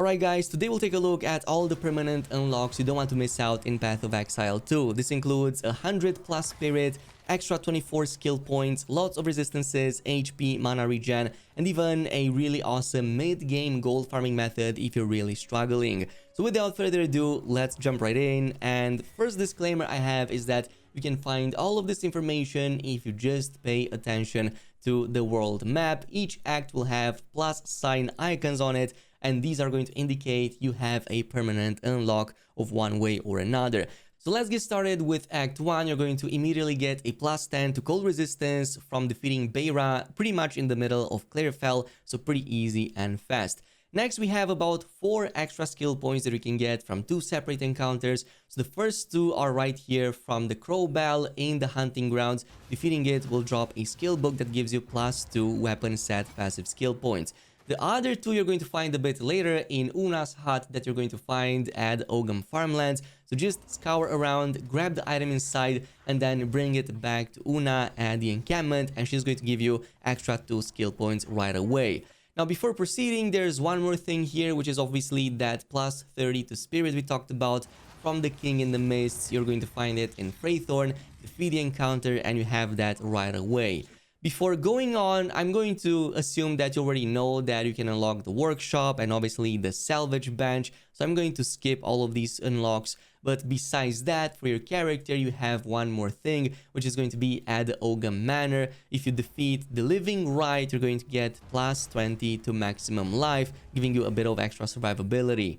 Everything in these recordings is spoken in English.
Alright guys, today we'll take a look at all the permanent unlocks you don't want to miss out in Path of Exile 2. This includes 100 plus spirit, extra 24 skill points, lots of resistances, HP, mana regen, and even a really awesome mid-game gold farming method if you're really struggling. So without further ado, let's jump right in. And first disclaimer I have is that you can find all of this information if you just pay attention to the world map. Each act will have plus sign icons on it, and these are going to indicate you have a permanent unlock of one way or another. So let's get started with Act 1. You're going to immediately get a plus 10 to cold resistance from defeating Beira pretty much in the middle of Clarifell, so pretty easy and fast. Next, we have about 4 extra skill points that we can get from 2 separate encounters. So the first 2 are right here from the Crowbell in the Hunting Grounds. Defeating it will drop a skill book that gives you plus 2 weapon set passive skill points. The other 2 you're going to find a bit later in Una's hut that you're going to find at Ogam Farmlands. So just scour around, grab the item inside, and then bring it back to Una at the encampment, and she's going to give you extra 2 skill points right away. Now, before proceeding, there's one more thing here, which is obviously that plus 30 to spirit we talked about from the King in the Mists. You're going to find it in Freythorn, defeat the encounter, and you have that right away. Before going on, I'm going to assume that you already know that you can unlock the workshop and obviously the salvage bench. So I'm going to skip all of these unlocks. But besides that, for your character, you have one more thing, which is going to be at the Ogam Manor. If you defeat the Living Rite, you're going to get plus 20 to maximum life, giving you a bit of extra survivability.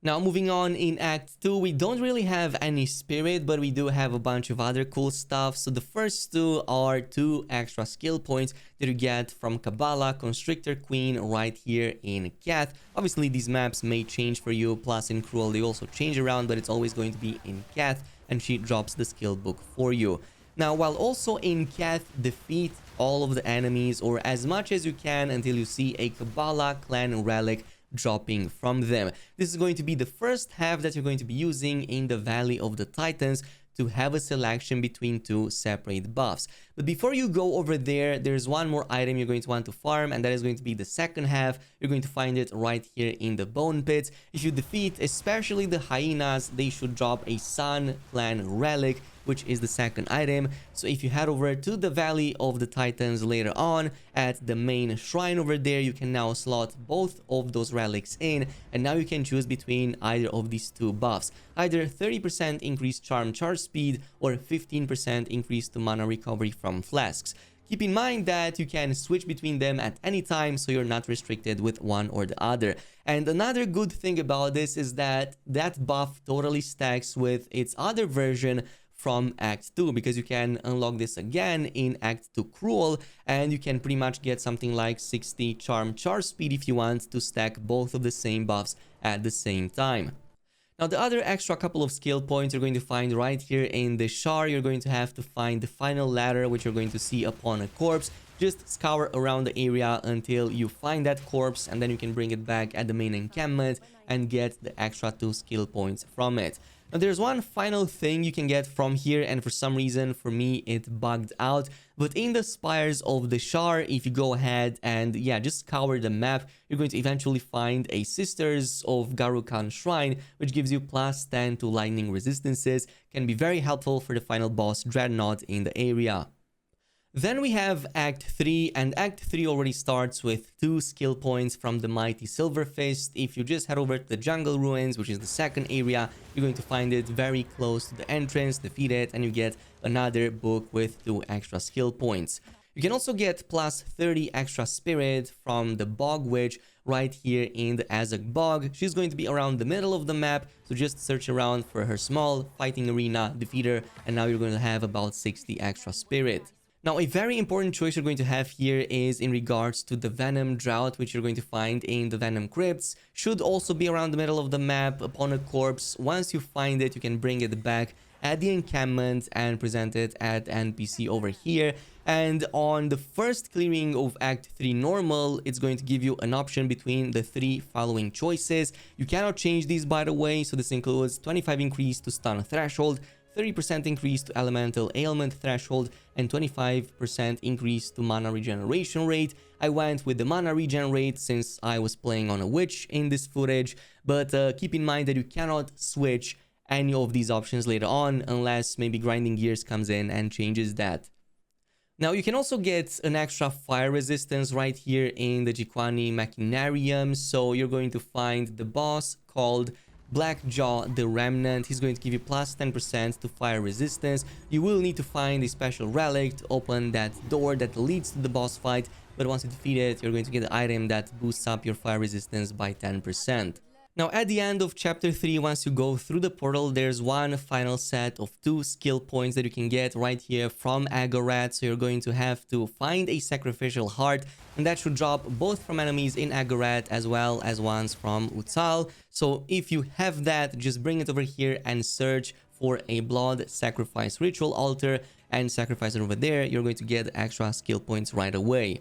Now, moving on in Act 2, we don't really have any spirit, but we do have a bunch of other cool stuff. So the first 2 are 2 extra skill points that you get from Kabbalah, Constrictor Queen, right here in Kath. Obviously, these maps may change for you, plus in Cruel they also change around, but it's always going to be in Kath, and she drops the skill book for you. Now, while also in Kath, defeat all of the enemies, or as much as you can until you see a Kabbalah clan relic dropping from them. This is going to be the first half that you're going to be using in the Valley of the Titans to have a selection between 2 separate buffs. But before you go over there, there's one more item you're going to want to farm, and that is going to be the second half. You're going to find it right here in the Bone Pits. If you defeat especially the hyenas, they should drop a Sun Clan relic, which is the second item. So if you head over to the Valley of the Titans later on at the main shrine over there, you can now slot both of those relics in, and now you can choose between either of these 2 buffs, either 30% increased charm charge speed or 15% increase to mana recovery from flasks. Keep in mind that you can switch between them at any time, so you're not restricted with one or the other. And another good thing about this is that that buff totally stacks with its other version from Act 2, because you can unlock this again in Act 2 Cruel, and you can pretty much get something like 60 charm charge speed if you want to stack both of the same buffs at the same time. Now, the other extra couple of skill points you're going to find right here in the Shar. You're going to have to find the final ladder, which you're going to see upon a corpse. Just scour around the area until you find that corpse, and then you can bring it back at the main encampment and get the extra 2 skill points from it. Now, there's one final thing you can get from here, and for some reason, for me, it bugged out. But in the Spires of the Shar, if you go ahead and, just scour the map, you're going to eventually find a Sisters of Garukan Shrine, which gives you plus 10 to lightning resistances. Can be very helpful for the final boss, Dreadnought, in the area. Then we have Act 3, and Act 3 already starts with 2 skill points from the Mighty Silver Fist. If you just head over to the Jungle Ruins, which is the second area, you're going to find it very close to the entrance, defeat it, and you get another book with 2 extra skill points. You can also get plus 30 extra spirit from the Bog Witch right here in the Azog Bog. She's going to be around the middle of the map, so just search around for her small fighting arena, defeat her, and now you're going to have about 60 extra spirit. Now, a very important choice you're going to have here is in regards to the Venom Drought, which you're going to find in the Venom Crypts. Should also be around the middle of the map upon a corpse. Once you find it, you can bring it back at the encampment and present it at NPC over here. And on the first clearing of Act 3 normal, it's going to give you an option between the 3 following choices. You cannot change these, by the way, so this includes 25 increase to stun threshold, 30% increase to elemental ailment threshold, and 25% increase to mana regeneration rate. I went with the mana regen rate since I was playing on a witch in this footage, but keep in mind that you cannot switch any of these options later on unless maybe Grinding Gears comes in and changes that. Now, you can also get an extra fire resistance right here in the Jikwani Machinarium. So you're going to find the boss called Blackjaw the Remnant. He's going to give you plus 10% to fire resistance. You will need to find a special relic to open that door that leads to the boss fight. But once you defeat it, you're going to get an item that boosts up your fire resistance by 10%. Now, at the end of chapter 3, once you go through the portal, there's one final set of 2 skill points that you can get right here from Agorat. So you're going to have to find a sacrificial heart, and that should drop both from enemies in Agorat as well as ones from Utsal. So if you have that, just bring it over here and search for a blood sacrifice ritual altar and sacrifice it over there. You're going to get extra skill points right away.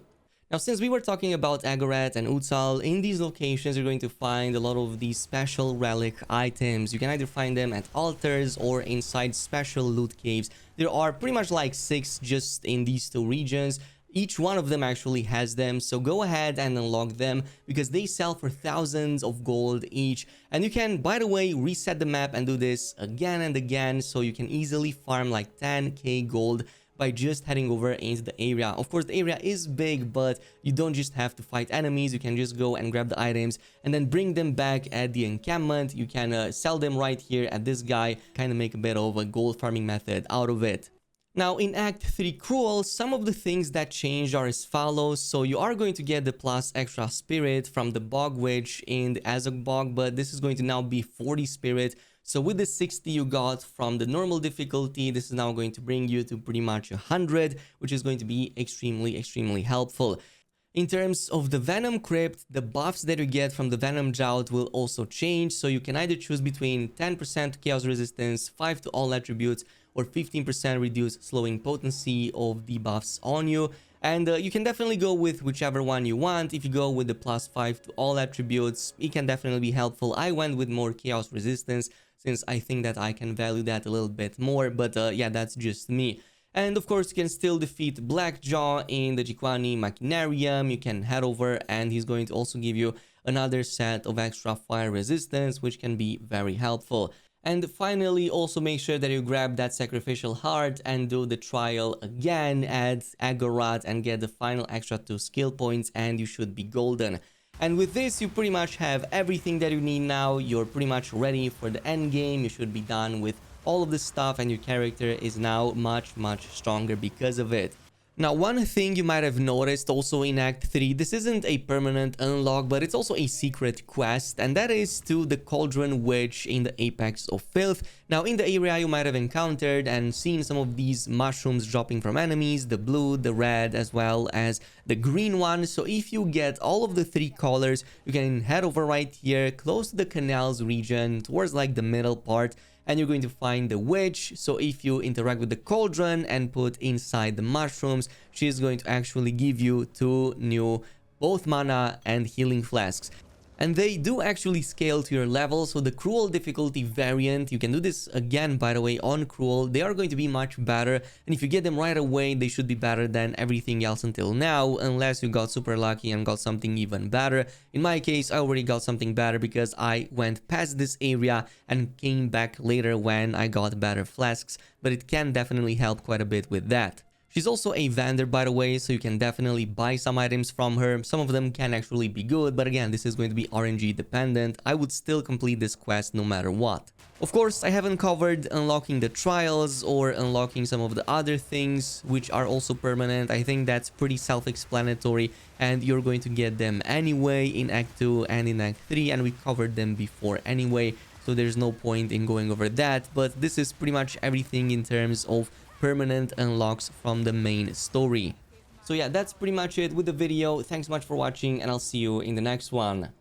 Now, since we were talking about Agorat and Utsal, in these locations, you're going to find a lot of these special relic items. You can either find them at altars or inside special loot caves. There are pretty much like 6 just in these 2 regions. Each one of them actually has them, so go ahead and unlock them because they sell for thousands of gold each. And you can, by the way, reset the map and do this again and again, so you can easily farm like 10k gold by just heading over into the area. Of course, the area is big, but you don't just have to fight enemies. You can just go and grab the items and then bring them back at the encampment. You can sell them right here at this guy, kind of make a bit of a gold farming method out of it. Now, in Act 3 Cruel, some of the things that changed are as follows. So you are going to get the plus extra spirit from the Bog Witch in the Azog Bog, but this is going to now be 40 spirit. So with the 60 you got from the normal difficulty, this is now going to bring you to pretty much 100, which is going to be extremely helpful. In terms of the Venom Crypt, the buffs that you get from the Venom Drought will also change. So you can either choose between 10% to Chaos Resistance, 5 to all attributes, or 15% reduced slowing potency of the buffs on you. And you can definitely go with whichever one you want. If you go with the plus 5 to all attributes, it can definitely be helpful. I went with more Chaos Resistance since I think that I can value that a little bit more. But yeah, that's just me. And of course, you can still defeat Blackjaw in the Jikwani Machinarium. You can head over and he's going to also give you another set of extra fire resistance, which can be very helpful. And finally, also make sure that you grab that sacrificial heart and do the trial again at Agorat and get the final extra 2 skill points, and you should be golden. And with this, you pretty much have everything that you need now. You're pretty much ready for the end game. You should be done with all of this stuff, and your character is now much stronger because of it. Now, one thing you might have noticed also in Act 3, this isn't a permanent unlock, but it's also a secret quest, and that is to the Cauldron Witch in the Apex of Filth. Now, in the area, you might have encountered and seen some of these mushrooms dropping from enemies, the blue, the red, as well as the green one. So if you get all of the 3 colors, you can head over right here, close to the canals region, towards like the middle part, and you're going to find the witch. So if you interact with the cauldron and put inside the mushrooms, she's going to actually give you 2 new both mana and healing flasks. And they do actually scale to your level. So the Cruel difficulty variant, you can do this again, by the way, on Cruel. They are going to be much better. And if you get them right away, they should be better than everything else until now, unless you got super lucky and got something even better. In my case, I already got something better because I went past this area and came back later when I got better flasks. But it can definitely help quite a bit with that. She's also a vendor, by the way, so you can definitely buy some items from her. Some of them can actually be good, but again, this is going to be RNG dependent. I would still complete this quest no matter what. Of course, I haven't covered unlocking the trials or unlocking some of the other things, which are also permanent. I think that's pretty self-explanatory, and you're going to get them anyway in Act 2 and in Act 3, and we covered them before anyway, so there's no point in going over that. But this is pretty much everything in terms of permanent unlocks from the main story. So yeah, that's pretty much it with the video. Thanks so much for watching, and I'll see you in the next one.